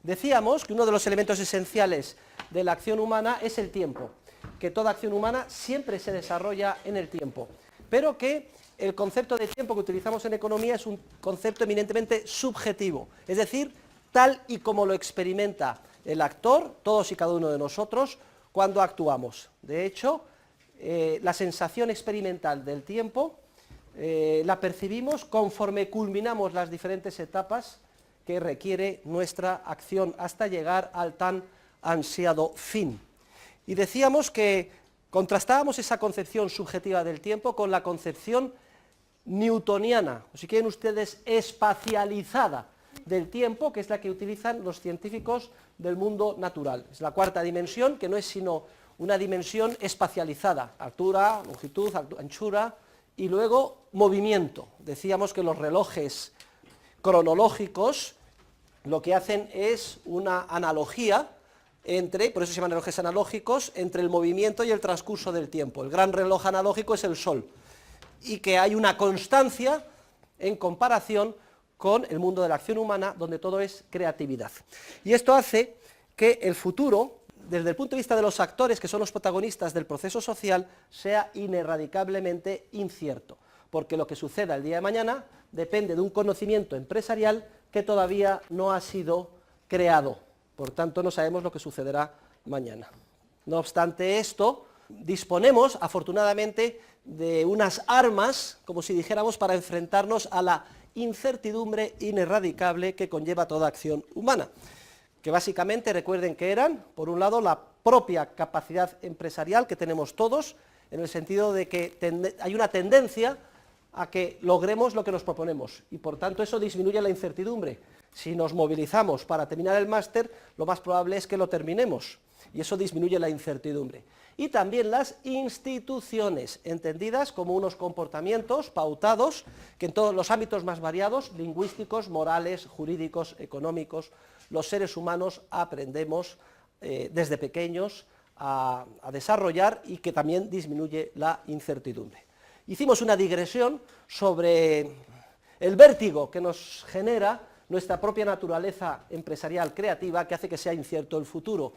Decíamos que uno de los elementos esenciales de la acción humana es el tiempo, que toda acción humana siempre se desarrolla en el tiempo, pero que el concepto de tiempo que utilizamos en economía es un concepto eminentemente subjetivo, es decir, tal y como lo experimenta el actor, todos y cada uno de nosotros, cuando actuamos. De hecho, la sensación experimental del tiempo la percibimos conforme culminamos las diferentes etapas que requiere nuestra acción hasta llegar al tan ansiado fin. Y decíamos que contrastábamos esa concepción subjetiva del tiempo con la concepción newtoniana, o si quieren ustedes, espacializada del tiempo, que es la que utilizan los científicos del mundo natural. Es la cuarta dimensión, que no es sino una dimensión espacializada, altura, longitud, anchura, y luego movimiento. Decíamos que los relojes cronológicos lo que hacen es una analogía entre, por eso se llaman relojes analógicos, entre el movimiento y el transcurso del tiempo. El gran reloj analógico es el Sol, y que hay una constancia en comparación con el mundo de la acción humana, donde todo es creatividad. Y esto hace que el futuro, desde el punto de vista de los actores, que son los protagonistas del proceso social, sea ineradicablemente incierto, porque lo que suceda el día de mañana depende de un conocimiento empresarial que todavía no ha sido creado, por tanto no sabemos lo que sucederá mañana. No obstante esto, disponemos afortunadamente de unas armas, como si dijéramos, para enfrentarnos a la incertidumbre ineradicable que conlleva toda acción humana, que básicamente recuerden que eran, por un lado, la propia capacidad empresarial que tenemos todos, en el sentido de que hay una tendencia a que logremos lo que nos proponemos, y por tanto eso disminuye la incertidumbre. Si nos movilizamos para terminar el máster, lo más probable es que lo terminemos, y eso disminuye la incertidumbre. Y también las instituciones, entendidas como unos comportamientos pautados que en todos los ámbitos más variados, lingüísticos, morales, jurídicos, económicos, los seres humanos aprendemos desde pequeños a desarrollar, y que también disminuye la incertidumbre. Hicimos una digresión sobre el vértigo que nos genera nuestra propia naturaleza empresarial creativa, que hace que sea incierto el futuro.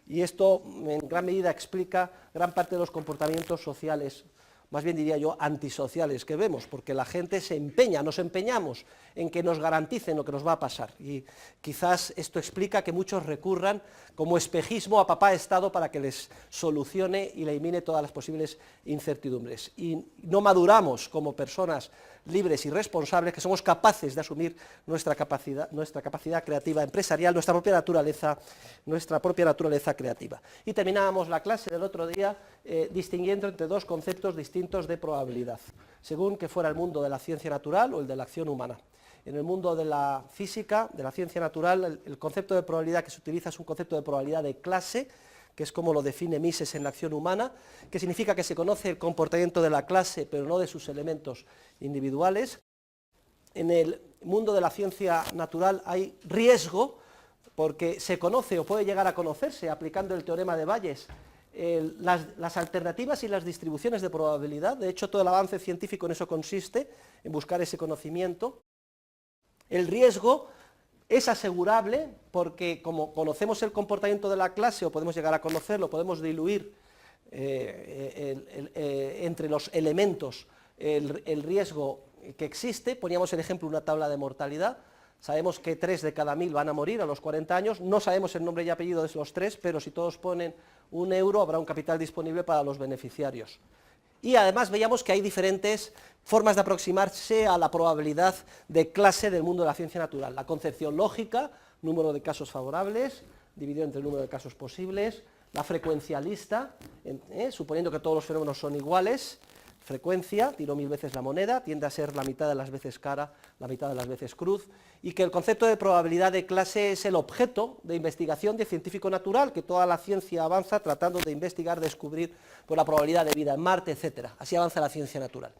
Y esto en gran medida explica gran parte de los comportamientos sociales, más bien diría yo antisociales que vemos, porque la gente se empeña, nos empeñamos en que nos garanticen lo que nos va a pasar, y quizás esto explica que muchos recurran como espejismo a papá Estado para que les solucione y elimine todas las posibles incertidumbres, y no maduramos como personas libres y responsables, que somos capaces de asumir nuestra capacidad creativa empresarial, nuestra propia naturaleza creativa. Y terminábamos la clase del otro día distinguiendo entre dos conceptos distintos de probabilidad, según que fuera el mundo de la ciencia natural o el de la acción humana. En el mundo de la física, de la ciencia natural, el concepto de probabilidad que se utiliza es un concepto de probabilidad de clase, que es como lo define Mises en la acción humana, que significa que se conoce el comportamiento de la clase, pero no de sus elementos individuales. En el mundo de la ciencia natural hay riesgo, porque se conoce o puede llegar a conocerse, aplicando el teorema de Bayes, las alternativas y las distribuciones de probabilidad. De hecho, todo el avance científico en eso consiste, en buscar ese conocimiento. El riesgo es asegurable porque, como conocemos el comportamiento de la clase, o podemos llegar a conocerlo, podemos diluir entre los elementos el riesgo que existe. Poníamos el ejemplo de una tabla de mortalidad. Sabemos que 3 de cada 1000 van a morir a los 40 años, no sabemos el nombre y apellido de los 3, pero si todos ponen 1 euro, habrá un capital disponible para los beneficiarios. Y además veíamos que hay diferentes formas de aproximarse a la probabilidad de clase del mundo de la ciencia natural. La concepción lógica, número de casos favorables, dividido entre el número de casos posibles. La frecuencialista, suponiendo que todos los fenómenos son iguales. Frecuencia, tiro 1000 veces la moneda, tiende a ser la mitad de las veces cara, la mitad de las veces cruz, y que el concepto de probabilidad de clase es el objeto de investigación de científico natural, que toda la ciencia avanza tratando de investigar, descubrir por la probabilidad de vida en Marte, etc. Así avanza la ciencia natural.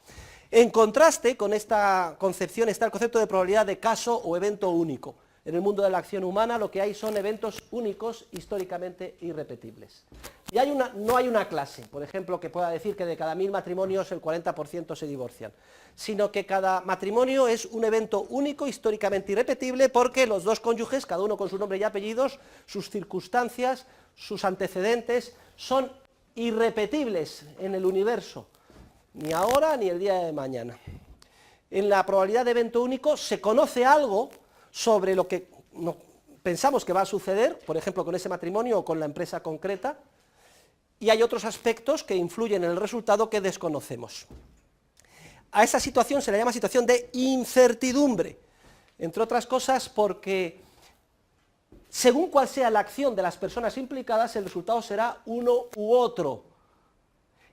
En contraste con esta concepción está el concepto de probabilidad de caso o evento único. En el mundo de la acción humana lo que hay son eventos únicos históricamente irrepetibles. Y no hay una clase, por ejemplo, que pueda decir que de cada 1000 matrimonios el 40% se divorcian, sino que cada matrimonio es un evento único, históricamente irrepetible, porque los dos cónyuges, cada uno con su nombre y apellidos, sus circunstancias, sus antecedentes, son irrepetibles en el universo, ni ahora ni el día de mañana. En la probabilidad de evento único se conoce algo sobre lo que pensamos que va a suceder, por ejemplo, con ese matrimonio o con la empresa concreta, y hay otros aspectos que influyen en el resultado que desconocemos. A esa situación se le llama situación de incertidumbre, entre otras cosas porque según cuál sea la acción de las personas implicadas, el resultado será uno u otro.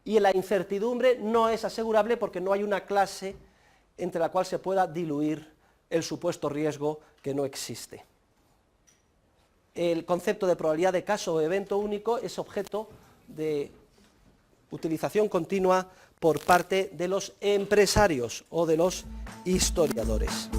Y la incertidumbre no es asegurable porque no hay una clase entre la cual se pueda diluir el supuesto riesgo que no existe. El concepto de probabilidad de caso o evento único es objeto de utilización continua por parte de los empresarios o de los historiadores.